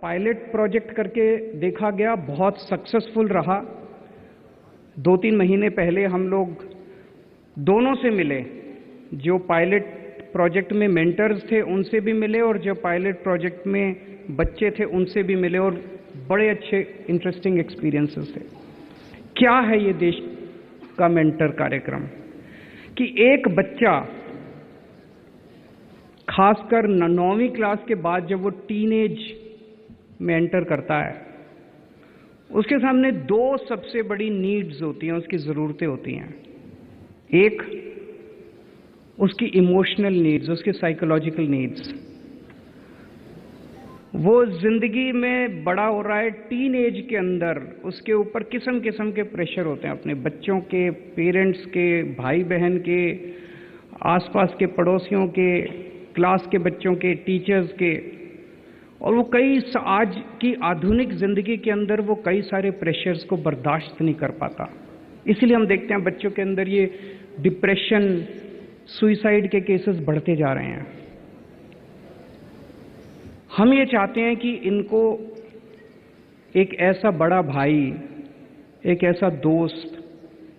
Pilot project करके देखा गया, बहुत सक्सेसफुल रहा। 2-3 महीने पहले हम लोग दोनों से मिले, जो पायलट प्रोजेक्ट में मेंटर्स थे उनसे भी मिले और जो पायलट प्रोजेक्ट में बच्चे थे उनसे भी मिले, और बड़े अच्छे इंटरेस्टिंग एक्सपीरियंसेस थे। क्या है ये देश का मेंटर कार्यक्रम? कि एक बच्चा खासकर 9वीं क्लास के बाद जब वो टीनेज में एंटर करता है, उसके सामने 2 सबसे बड़ी नीड्स होती हैं, उसकी ज़रूरतें होती हैं। एक, उसकी इमोशनल नीड्स, उसकी साइकोलॉजिकल नीड्स। वो जिंदगी में बड़ा हो रहा है, टीनेज के अंदर उसके ऊपर किस्म किस्म के प्रेशर होते हैं, अपने बच्चों के, पेरेंट्स के, भाई बहन के, आसपास के पड़ोसियों के, क्लास के बच्चों के, टीचर्स के, और वो आज की आधुनिक जिंदगी के अंदर वो कई सारे प्रेशर्स को बर्दाश्त नहीं कर पाता। इसलिए हम देखते हैं बच्चों के अंदर ये डिप्रेशन, सुइसाइड के केसेस बढ़ते जा रहे हैं। हम ये चाहते हैं कि इनको एक ऐसा बड़ा भाई, एक ऐसा दोस्त,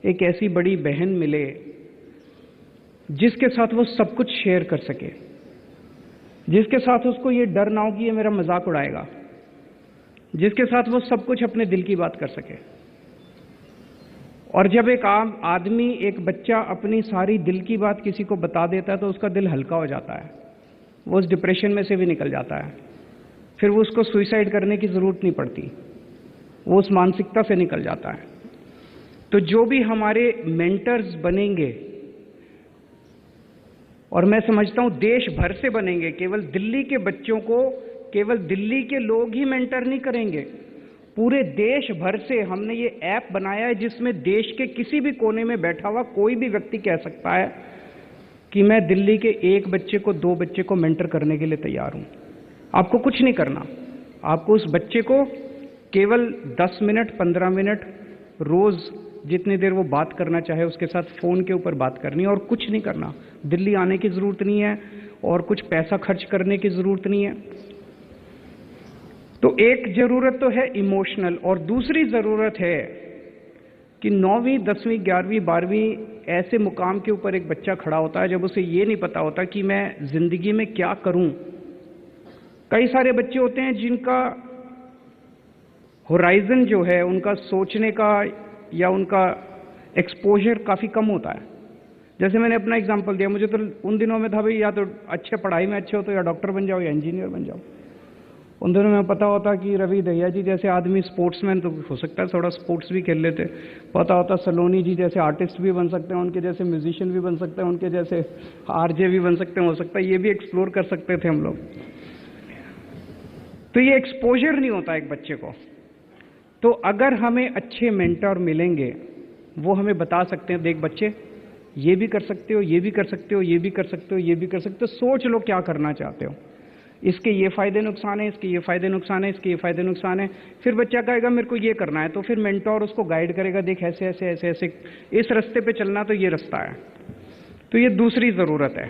एक ऐसी बड़ी बहन मिले जिसके साथ वो सब कुछ शेयर कर सके, जिसके साथ उसको ये डर ना हो कि ये मेरा मजाक उड़ाएगा, जिसके साथ वो सब कुछ अपने दिल की बात कर सके। और जब एक आम आदमी, एक बच्चा अपनी सारी दिल की बात किसी को बता देता है तो उसका दिल हल्का हो जाता है, वो उस डिप्रेशन में से भी निकल जाता है। फिर वो उसको सुइसाइड करने की ज़रूरत नहीं पड़ती, वो उस मानसिकता से निकल जाता है। तो जो भी हमारे मेंटर्स बनेंगे, और मैं समझता हूं देश भर से बनेंगे, केवल दिल्ली के बच्चों को, केवल दिल्ली के लोग ही मेंटर नहीं करेंगे, पूरे देश भर से हमने ये ऐप बनाया है जिसमें देश के किसी भी कोने में बैठा हुआ कोई भी व्यक्ति कह सकता है कि मैं दिल्ली के 1 बच्चे को, 2 बच्चे को मेंटर करने के लिए तैयार हूं। आपको कुछ नहीं करना, आपको उस बच्चे को केवल 10 मिनट, 15 मिनट रोज, जितनी देर वो बात करना चाहे उसके साथ फोन के ऊपर बात करनी है, और कुछ नहीं करना। दिल्ली आने की जरूरत नहीं है और कुछ पैसा खर्च करने की जरूरत नहीं है। तो एक जरूरत तो है इमोशनल, और दूसरी जरूरत है कि 9वीं, 10वीं, 11वीं, 12वीं ऐसे मुकाम के ऊपर एक बच्चा खड़ा होता है जब उसे ये नहीं पता होता कि मैं जिंदगी में क्या करूं। कई सारे बच्चे होते हैं जिनका होराइजन जो है, उनका सोचने का या उनका एक्सपोजर काफ़ी कम होता है। जैसे मैंने अपना एग्जांपल दिया, मुझे तो उन दिनों में था भाई या तो अच्छे पढ़ाई में अच्छे हो तो या डॉक्टर बन जाओ या इंजीनियर बन जाओ। उन दिनों में पता होता कि रवि दहिया जी जैसे आदमी स्पोर्ट्समैन तो हो सकता है, थोड़ा स्पोर्ट्स भी खेल लेते। पता होता सलोनी जी जैसे आर्टिस्ट भी बन सकते हैं, उनके जैसे म्यूजिशियन भी बन सकते हैं, उनके जैसे आरजे भी बन सकते हैं, हो सकता है ये भी एक्सप्लोर कर सकते थे हम लोग। तो ये एक्सपोजर नहीं होता एक बच्चे को। तो अगर हमें अच्छे मेंटर मिलेंगे, वो हमें बता सकते हैं, देख बच्चे ये भी कर सकते हो, ये भी कर सकते हो, ये भी कर सकते हो, ये भी कर सकते हो, सोच लो क्या करना चाहते हो, इसके ये फायदे नुकसान है, इसके ये फायदे नुकसान है, इसके ये फायदे नुकसान है। फिर बच्चा कहेगा मेरे को ये करना है, तो फिर मेंटर उसको गाइड करेगा, देख ऐसे ऐसे ऐसे ऐसे इस रास्ते पे चलना, तो ये रास्ता है। तो ये दूसरी जरूरत है।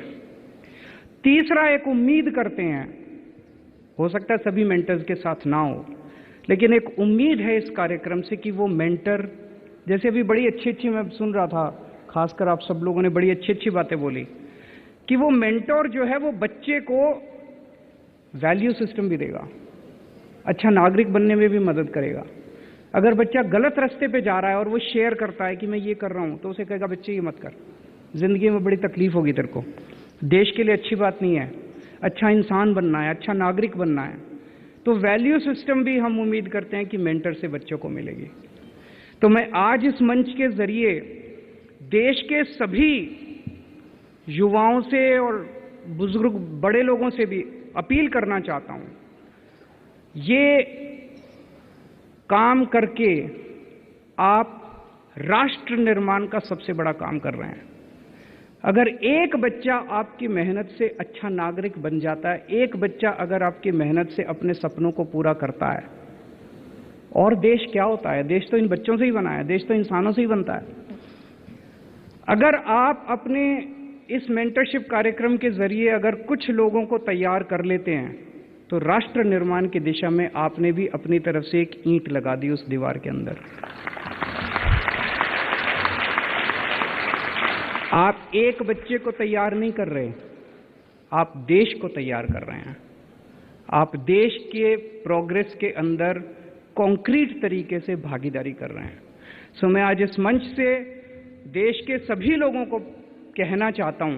तीसरा, एक उम्मीद करते हैं, हो सकता है सभी मेंटर्स के साथ ना हो, लेकिन एक उम्मीद है इस कार्यक्रम से कि वो मेंटर, जैसे अभी बड़ी अच्छी अच्छी मैं सुन रहा था, खासकर आप सब लोगों ने बड़ी अच्छी अच्छी बातें बोली, कि वो मेंटर जो है वो बच्चे को वैल्यू सिस्टम भी देगा, अच्छा नागरिक बनने में भी मदद करेगा। अगर बच्चा गलत रास्ते पे जा रहा है और वो शेयर करता है कि मैं ये कर रहा हूं, तो उसे कहेगा बच्चे ये मत कर, जिंदगी में बड़ी तकलीफ होगी तेरे को, देश के लिए अच्छी बात नहीं है, अच्छा इंसान बनना है, अच्छा नागरिक बनना है। तो वैल्यू सिस्टम भी हम उम्मीद करते हैं कि मेंटर से बच्चों को मिलेगी। तो मैं आज इस मंच के जरिए देश के सभी युवाओं से और बुजुर्ग बड़े लोगों से भी अपील करना चाहता हूं, ये काम करके आप राष्ट्र निर्माण का सबसे बड़ा काम कर रहे हैं। अगर एक बच्चा आपकी मेहनत से अच्छा नागरिक बन जाता है, एक बच्चा अगर आपकी मेहनत से अपने सपनों को पूरा करता है, और देश क्या होता है, देश तो इन बच्चों से ही बना है, देश तो इंसानों से ही बनता है। अगर आप अपने इस मेंटरशिप कार्यक्रम के जरिए अगर कुछ लोगों को तैयार कर लेते हैं तो राष्ट्र निर्माण की दिशा में आपने भी अपनी तरफ से एक ईंट लगा दी उस दीवार के अंदर। आप एक बच्चे को तैयार नहीं कर रहे, आप देश को तैयार कर रहे हैं। आप देश के प्रोग्रेस के अंदर कॉन्क्रीट तरीके से भागीदारी कर रहे हैं। सो मैं आज इस मंच से देश के सभी लोगों को कहना चाहता हूं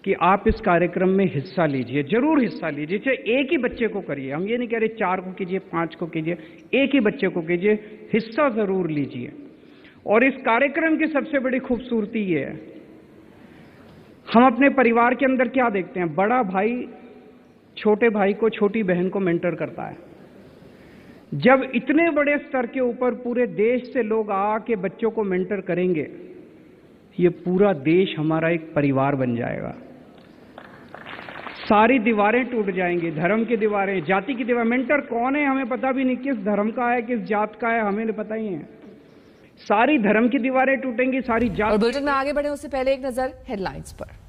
कि आप इस कार्यक्रम में हिस्सा लीजिए, जरूर हिस्सा लीजिए। चाहे एक ही बच्चे को करिए, हम ये नहीं कह रहे 4 को कीजिए, 5 को कीजिए, एक ही बच्चे को कीजिए, हिस्सा जरूर लीजिए। और इस कार्यक्रम की सबसे बड़ी खूबसूरती ये है, हम अपने परिवार के अंदर क्या देखते हैं, बड़ा भाई छोटे भाई को, छोटी बहन को मेंटर करता है। जब इतने बड़े स्तर के ऊपर पूरे देश से लोग आके बच्चों को मेंटर करेंगे, ये पूरा देश हमारा एक परिवार बन जाएगा। सारी दीवारें टूट जाएंगी, धर्म की दीवारें, जाति की दीवार। मेंटर कौन है हमें पता भी नहीं, किस धर्म का है, किस जात का है, हमें नहीं पता ही है। सारी धर्म की दीवारें टूटेंगी, सारी जात। और बुलेटिन में आगे बढ़े उससे पहले एक नजर हेडलाइंस पर।